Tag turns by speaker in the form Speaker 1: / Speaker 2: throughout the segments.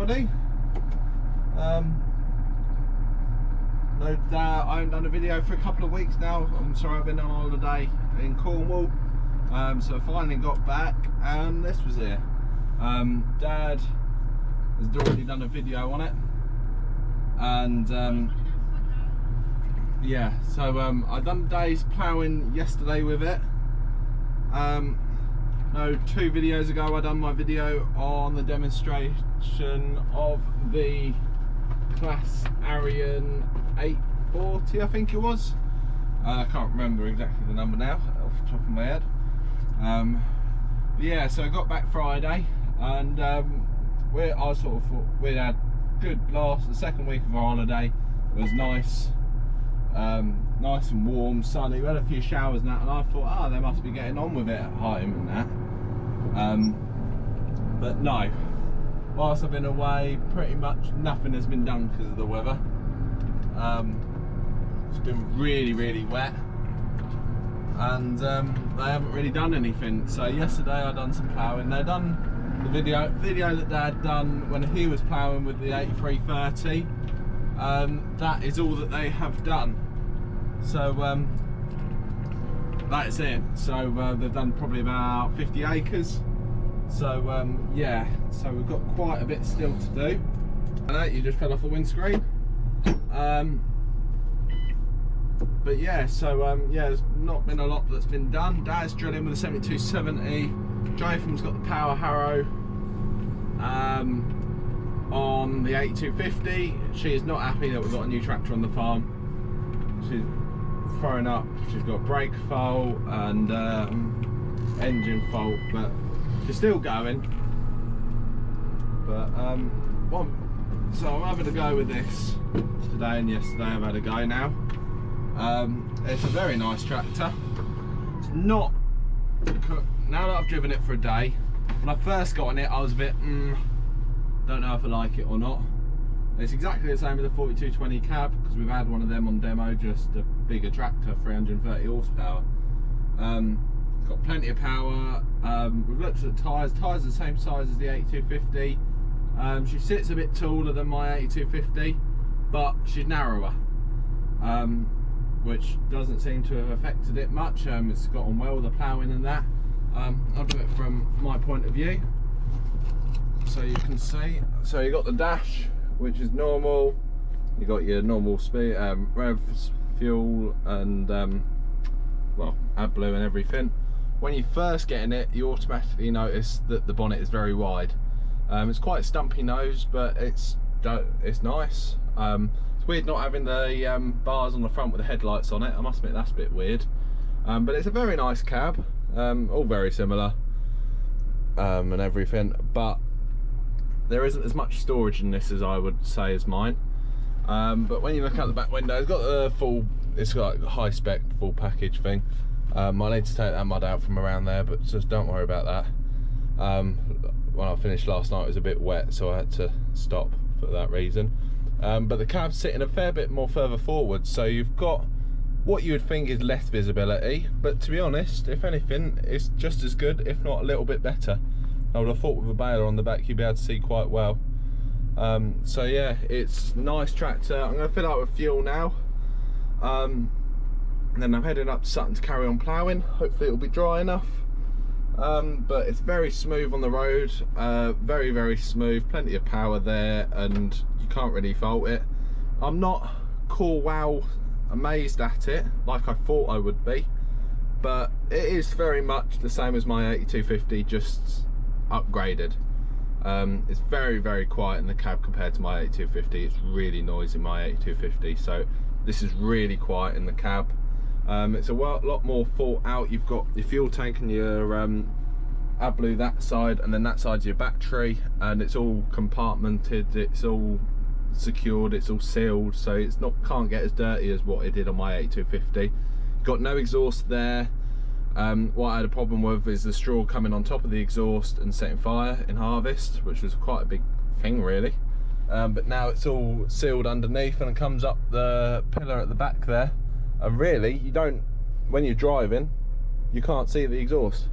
Speaker 1: everybody. No doubt I haven't done a video for a couple of weeks now. I'm sorry, I've been on holiday in Cornwall, so I finally got back and this was here. Dad has already done a video on it, and yeah, so I done a day's ploughing yesterday with it. No, 2 videos ago I done my video on the demonstration of the Class Arian 840, I think it was. I can't remember exactly the number now off the top of my head. Yeah, so I got back Friday, and I sort of thought we'd had good the second week of our holiday. It was nice, nice and warm, sunny. We had a few showers and that, and I thought, oh, they must be getting on with it at home and that. But no, whilst I've been away, pretty much nothing has been done because of the weather. It's been really wet, and they haven't really done anything. So yesterday I done some ploughing. They done the video that Dad done when he was ploughing with the 8330. That is all that they have done. So that's it. So they've done probably about 50 acres. So yeah, so we've got quite a bit still to do. And you just fell off the windscreen. But yeah, so yeah, there's not been a lot that's been done. Dad's drilling with a 7270. Jotham's got the power harrow on the 8250. She is not happy that we've got a new tractor on the farm. She's throwing up. She's got brake fault and engine fault, but she's still going. But so I'm having a go with this today and yesterday. I've had a go now. It's a very nice tractor. It's not, now that I've driven it for a day, when I first got on it I was a bit don't know if I like it or not. It's exactly the same as the 4220 cab, because we've had one of them on demo, just a bigger tractor, 330 horsepower. Got plenty of power. We've looked at the tyres. Tyres are the same size as the 8250. She sits a bit taller than my 8250, but she's narrower, which doesn't seem to have affected it much. It's got on well with the ploughing and that. I'll do it from my point of view so you can see. So you got the dash, which is normal. You got your normal speed, revs, fuel, and well, AdBlue and everything. When you first get in it, you automatically notice that the bonnet is very wide. It's quite stumpy nose, but it's nice. It's weird not having the bars on the front with the headlights on it. I must admit that's a bit weird. But it's a very nice cab, all very similar and everything. But there isn't as much storage in this as I would say as mine. But when you look out the back window, it's got the it's got a high spec full package thing. I need to take that mud out from around there, but just don't worry about that. When I finished last night it was a bit wet, so I had to stop for that reason. But the cab's sitting a fair bit more further forward, so you've got what you would think is less visibility, but to be honest, if anything, it's just as good, if not a little bit better. I would have thought with a baler on the back you'd be able to see quite well. So yeah, it's a nice tractor. I'm going to fill it up with fuel now, and then I'm heading up to Sutton to carry on ploughing. Hopefully it'll be dry enough. But it's very smooth on the road, very smooth, plenty of power there, and you can't really fault it. I'm not wow amazed at it like I thought I would be, but it is very much the same as my 8250, just upgraded. It's very quiet in the cab compared to my 8250. It's really noisy, my 8250, so this is really quiet in the cab. It's a lot more thought out. You've got your fuel tank and your AdBlue that side, and then that side's your battery, and it's all compartmented, it's all secured, it's all sealed, so it's can't get as dirty as what it did on my 8250. Got no exhaust there. What I had a problem with is the straw coming on top of the exhaust and setting fire in harvest, which was quite a big thing really. But now it's all sealed underneath and it comes up the pillar at the back there, and really you don't, when you're driving you can't see the exhaust.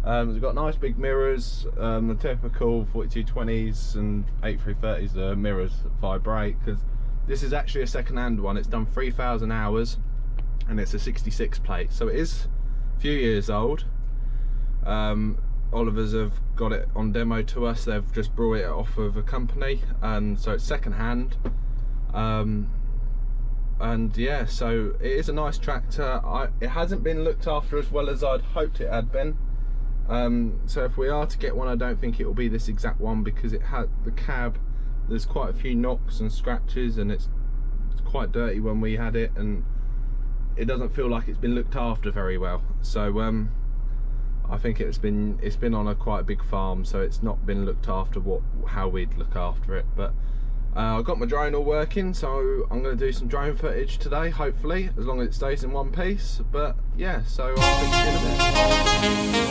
Speaker 1: It's got nice big mirrors, the typical 4220s and 8330s, the mirrors vibrate, because this is actually a second-hand one. It's done 3,000 hours and it's a 66 plate, so it is a few years old. Oliver's have got it on demo to us. They've just brought it off of a company, and so it's second-hand. And yeah, so it is a nice tractor. It hasn't been looked after as well as I'd hoped it had been. So if we are to get one, I don't think it will be this exact one, because it had the cab, there's quite a few knocks and scratches, and it's quite dirty when we had it, and it doesn't feel like it's been looked after very well. So I think it's been on a quite a big farm, so it's not been looked after how we'd look after it. But I've got my drone all working, so I'm going to do some drone footage today, hopefully, as long as it stays in one piece. But yeah, so I'll speak to you in a bit.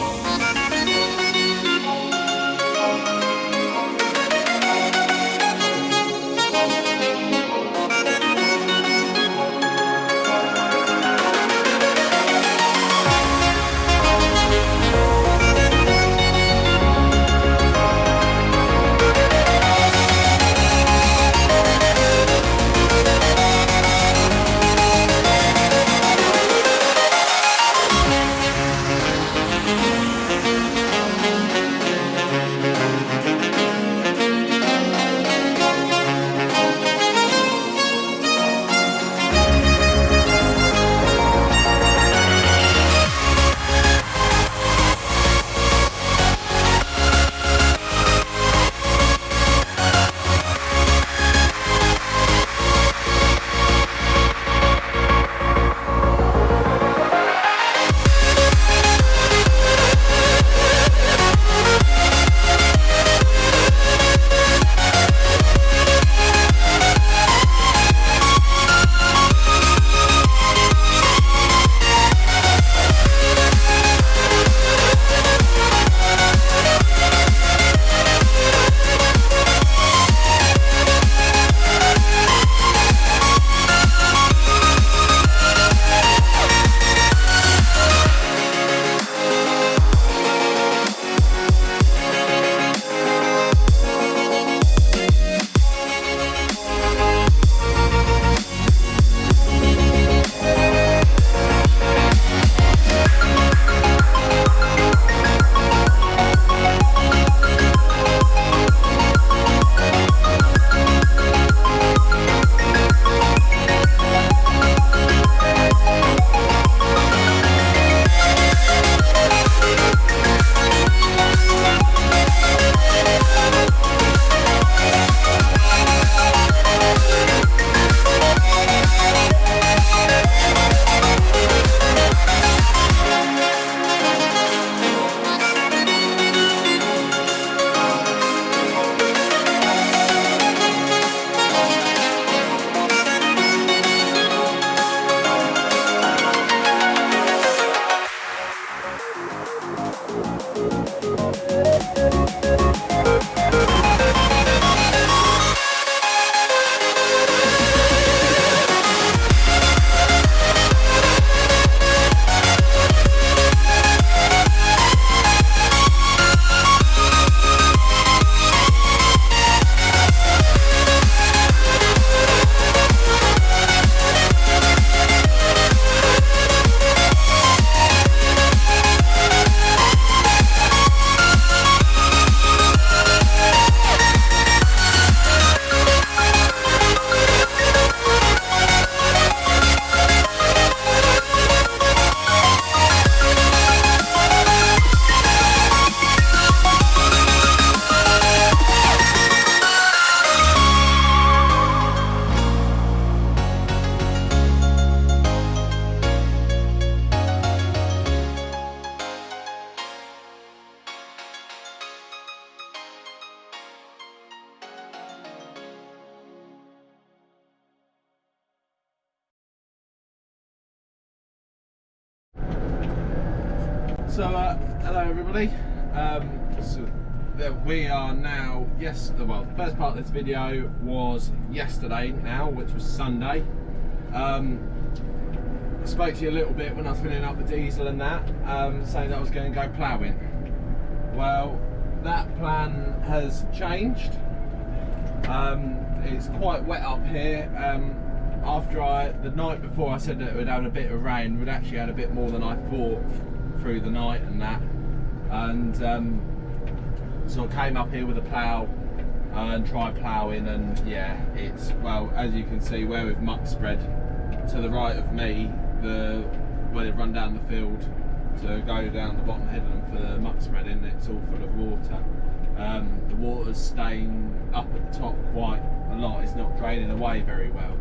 Speaker 1: So hello everybody. We are now, well, the first part of this video was yesterday now, which was Sunday. spoke to you a little bit when I was filling up the diesel and that, saying that I was going to go ploughing. Well, that plan has changed. It's quite wet up here. The night before I said that it would have a bit of rain, we'd actually had a bit more than I thought through the night and that. And so I came up here with a plough and tried ploughing, and yeah, it's, well, as you can see where we've muck spread to the right of me, where they've run down the field to go down the bottom headland for the muck spreading, it's all full of water. The water's staying up at the top quite a lot, it's not draining away very well.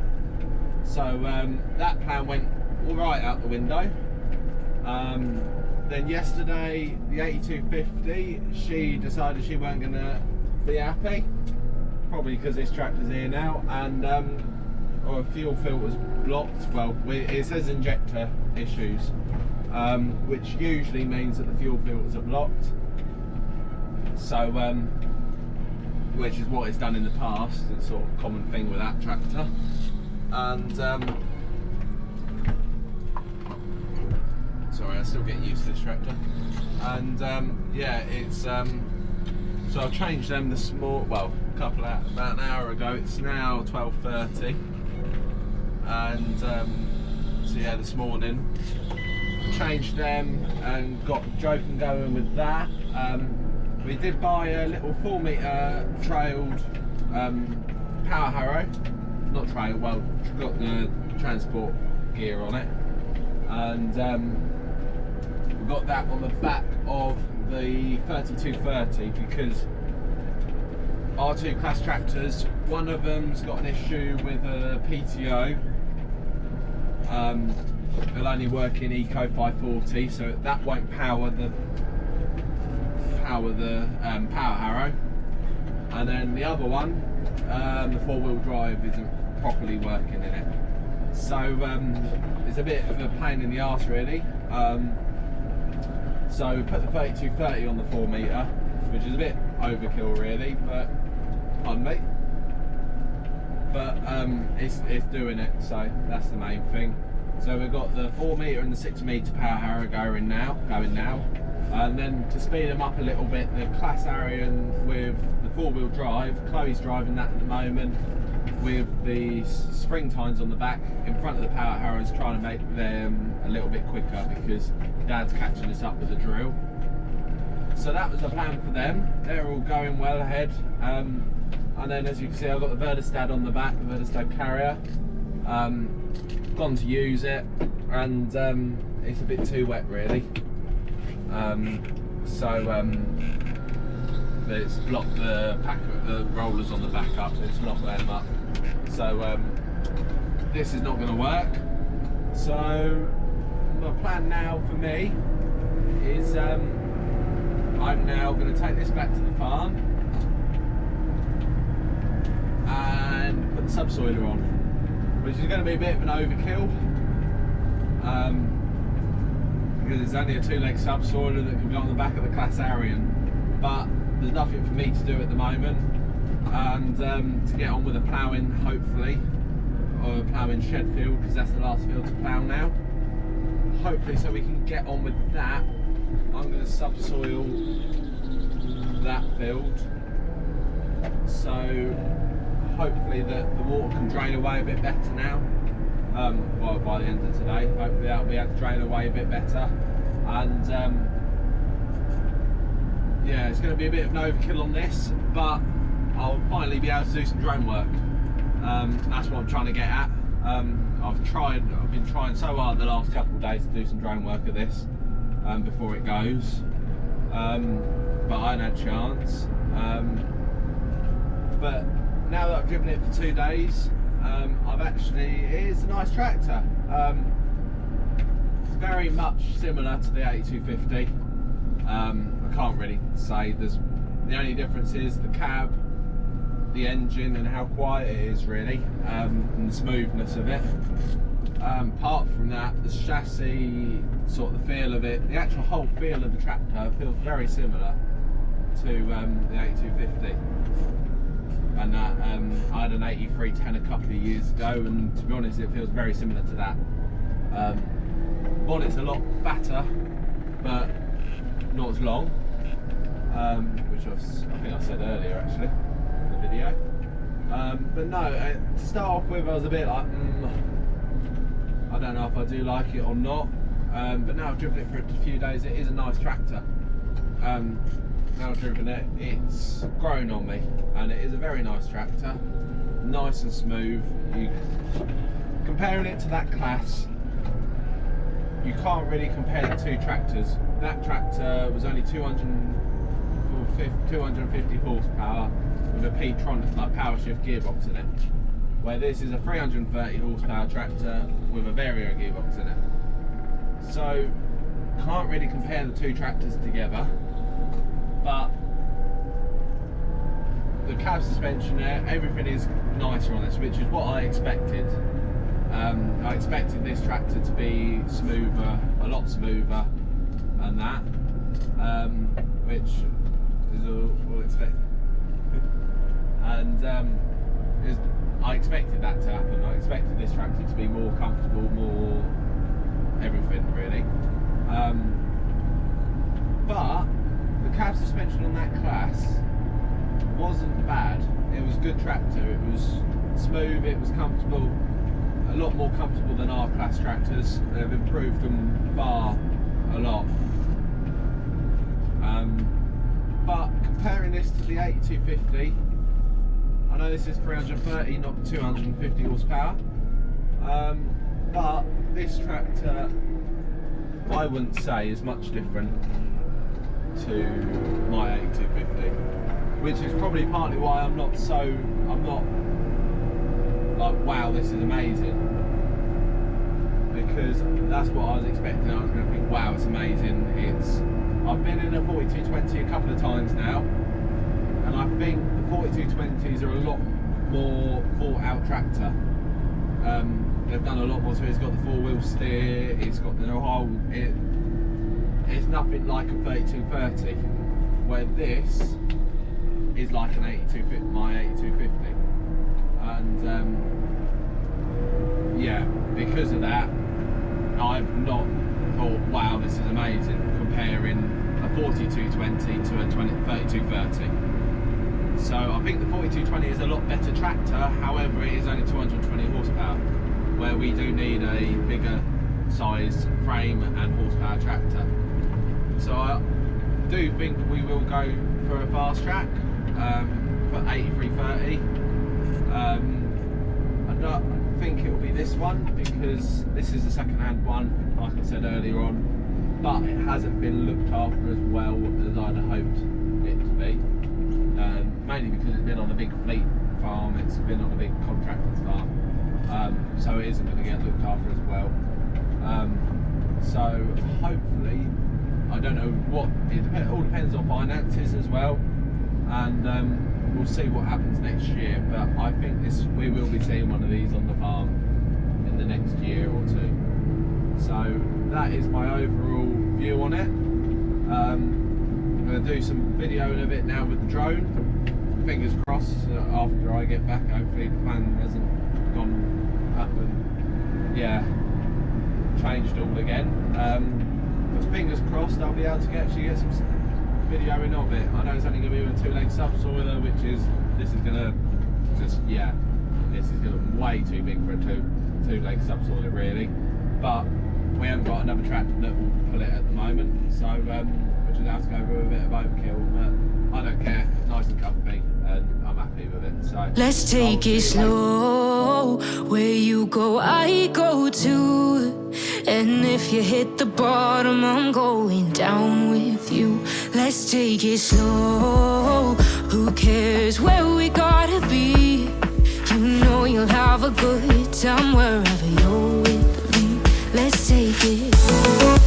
Speaker 1: So that plan went all right out the window. Then yesterday, the 8250, she decided she weren't going to be happy, probably because this tractor's here now, and our fuel filter's blocked. Well, it says injector issues, which usually means that the fuel filters are blocked. So, which is what it's done in the past. It's sort of a common thing with that tractor. And sorry, I'm still getting used to this tractor. And yeah, it's so I've changed them this morning. Well, about an hour ago. It's now 12:30, and so yeah, this morning changed them and got Jotham going with that. We did buy a little 4-metre trailed power harrow. Not trail, well, got the transport gear on it, and we got that on the back of the 3230 because our two class tractors, one of them's got an issue with a PTO. It'll only work in Eco 540, so that won't power the power harrow, and then the other one, the 4-wheel drive isn't properly working in it, so it's a bit of a pain in the arse really. So we put the 3230 on the 4-metre, which is a bit overkill really, but pardon me, but it's doing it, so that's the main thing. So we've got the 4-metre and the 6-metre power harrow going now, and then to speed them up a little bit, the Class Arian with the 4-wheel drive, Chloe's driving that at the moment, with the spring tines on the back in front of the power harrows, trying to make them a little bit quicker because Dad's catching us up with the drill. So that was the plan for them. They're all going well ahead. And then, as you can see, I've got the Verdestad on the back, the Verdestad carrier. Gone to use it, and it's a bit too wet really. It's blocked the rollers on the back up, so it's locked them up. So this is not going to work. So my plan now for me is I'm now going to take this back to the farm and put the subsoiler on, which is going to be a bit of an overkill, because it's only a 2-leg subsoiler that can go on the back of the Class Arian, but there's nothing for me to do at the moment, and to get on with the ploughing hopefully, or ploughing shed field, because that's the last field to plough now, hopefully, so we can get on with that. I'm going to subsoil that field, so hopefully the water can drain away a bit better now. Well, by the end of today, hopefully that'll be able to drain away a bit better, and yeah, it's going to be a bit of an overkill on this, but I'll finally be able to do some drone work. That's what I'm trying to get at. I've been trying so hard the last couple of days to do some drone work of this before it goes, but I hadn't had a chance. But now that I've driven it for 2 days, it is a nice tractor. It's very much similar to the 8250. I can't really say, the only difference is the cab, the engine, and how quiet it is really, and the smoothness of it. Apart from that, the chassis, sort of the feel of it, the actual whole feel of the tractor feels very similar to the 8250. And that, I had an 8310 a couple of years ago, and to be honest, it feels very similar to that. bonnet's a lot fatter, but not as long, which I think I said earlier actually in the video. But no, to start off with, I was a bit like, I don't know if I do like it or not. But now I've driven it for a few days. It is a nice tractor. Now I've driven it, it's grown on me, and it is a very nice tractor, nice and smooth. Comparing it to that class, you can't really compare the two tractors. That tractor was only 250 horsepower with a P-Tronic, like power shift gearbox in it, where this is a 330 horsepower tractor with a Vario gearbox in it. So can't really compare the two tractors together, but the cab suspension there, everything is nicer on this, which is what I expected. I expected this tractor to be smoother, a lot smoother than that, which is all expected. And I expected that to happen. I expected this tractor to be more comfortable, more everything really. But the cab suspension on that class wasn't bad. It was a good tractor. It was smooth, it was comfortable, a lot more comfortable than our class tractors. They've improved them a lot. But comparing this to the 8250, I know this is 330, not 250 horsepower, but this tractor I wouldn't say is much different to my 8250, which is probably partly why I'm not like, wow, this is amazing, because that's what I was expecting. I was going to think, wow, it's amazing. I've been in a 4220 a couple of times now, and I think the 4220s are a lot more thought out tractor. They've done a lot more, so it's got the four-wheel steer, it's got the whole, it's nothing like a 3230, where this is like an 8250, my 8250. And yeah, because of that, I've not thought, wow, this is amazing, comparing a 4220 to a 3230. So I think the 4220 is a lot better tractor, however it is only 220 horsepower, where we do need a bigger size frame and horsepower tractor. So I do think we will go for a Fastrac for 8330. I don't think it will be this one, because this is a second-hand one, like I said earlier on, but it hasn't been looked after as well as I'd have hoped it to be. Mainly because it's been on a big fleet farm, it's been on a big contractor's farm, so it isn't going to get looked after as well. So hopefully, I don't know what, it all depends on finances as well, and we'll see what happens next year, but I think we will be seeing one of these on the farm in the next year or two. So that is my overall view on it. I'm going to do some videoing of it now with the drone. Fingers crossed, after I get back, hopefully the plan hasn't gone up and changed all again. But fingers crossed I'll be able to actually get some videoing of it. I know it's only going to be with a 2-leg subsoiler, this is going to be way too big for a two-leg subsoiler really, but we haven't got another tractor that will pull it at the moment, so we'll just have to go with a bit of overkill, but I don't care, it's nice and comfy and I'm happy with it. So
Speaker 2: let's take it slow, where you go I go too, and if you hit the bottom I'm going down with you. Let's take it slow, who cares where we gotta be, you know you'll have a good time wherever you're with me. Let's take it slow.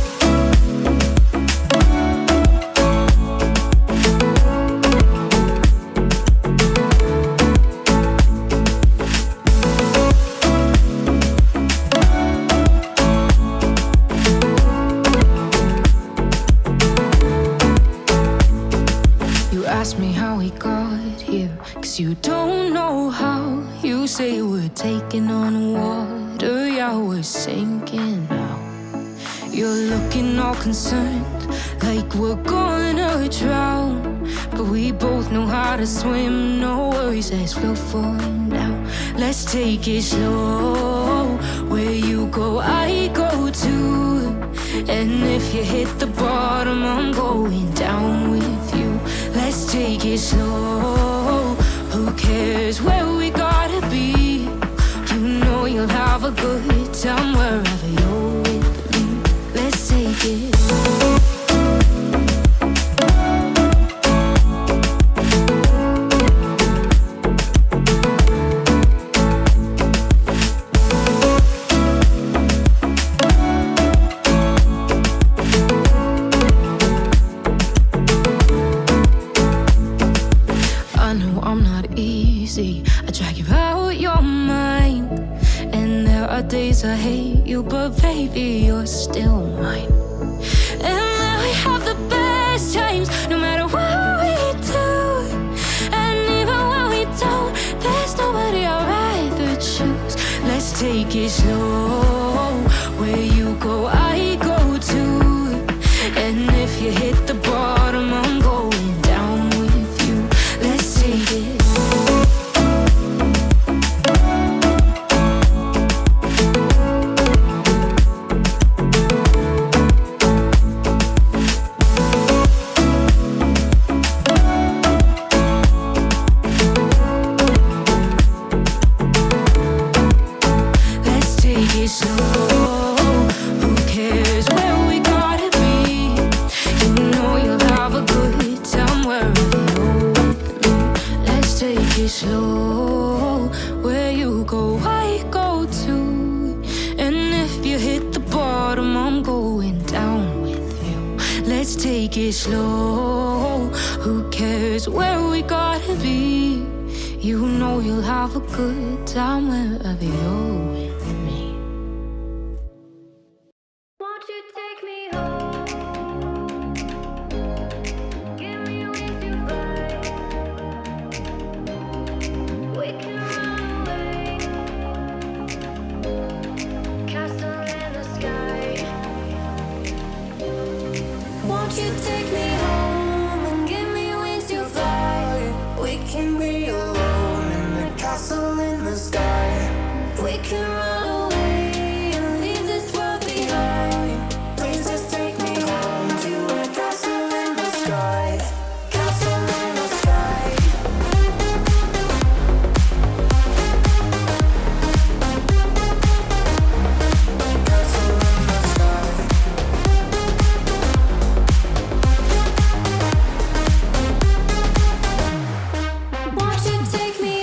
Speaker 2: Ask me how we got here, 'cause you don't know how. You say we're taking on water, yeah, we're sinking now. You're looking all concerned, like we're gonna drown. But we both know how to swim, no worries as we're falling down. Let's take it slow, where you go, I go too. And if you hit the bottom, I'm going down with you. Let's take it slow, who cares where we gotta be? You know you'll have a good time wherever you're with me. Let's take it. I know I'm not easy, I drag you out your mind. And there are days I hate you, but baby, you're still mine. And now we have the best times, no matter what we do. And even when we don't, there's nobody I'd rather choose. Let's take it slow, where you go, I go too. And if you hit the bottom, I'm going down with you. Let's take it. Slow, where you go, I go too. And if you hit the bottom, I'm going down with you. Let's take it slow, who cares where we gotta be? You know you'll have a good time wherever you're with me.
Speaker 3: Won't you take me home? Give me wings to fly. We can run away. Castle in the sky. Won't you take me home and give me wings to fly? We can be alone in the castle in the sky. We can run away and leave this world behind. Please just take me home to a castle in the sky. Castle in the sky. Castle in the sky. Won't you take me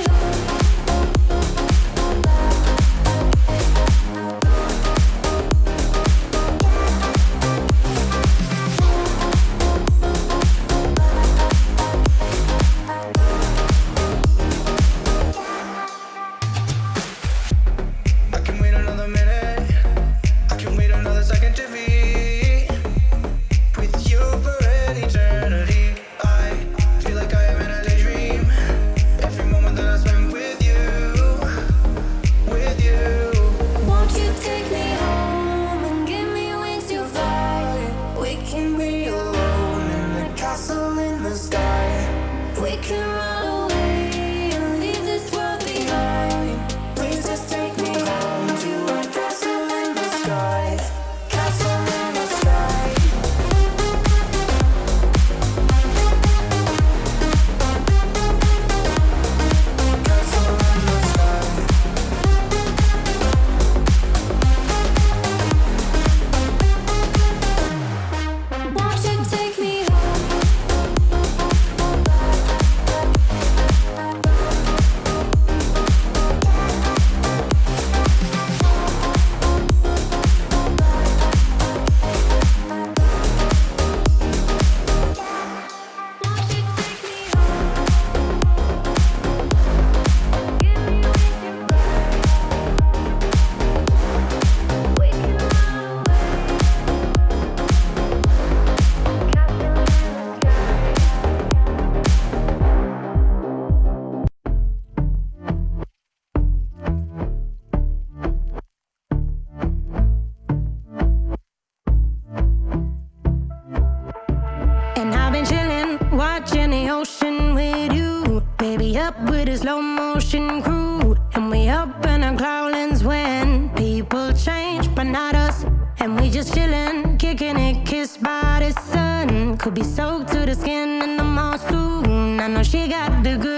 Speaker 3: I can wait another minute. I can wait another second to be with you for an eternity. I feel like I am in a daydream. Every moment that I spend with you, with you. Won't you take me home and give me wings to fly? We can be alone in the castle in the sky. We can run away and leave this world behind. Please just take me home to a castle in the sky. Castle in the sky. Castle in the sky. Won't you take me home?
Speaker 4: up with a slow motion crew, and we up in our cloudlands when people change, but not us. And we just chillin', kicking it, kissed by the sun. Could be soaked to the skin in the monsoon. I know she got the good